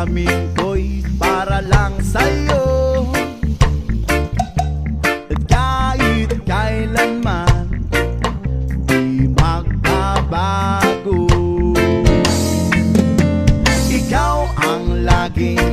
damdamin ko'y para lang sa'yo. At kahit kailanman di magbabago, ikaw ang laging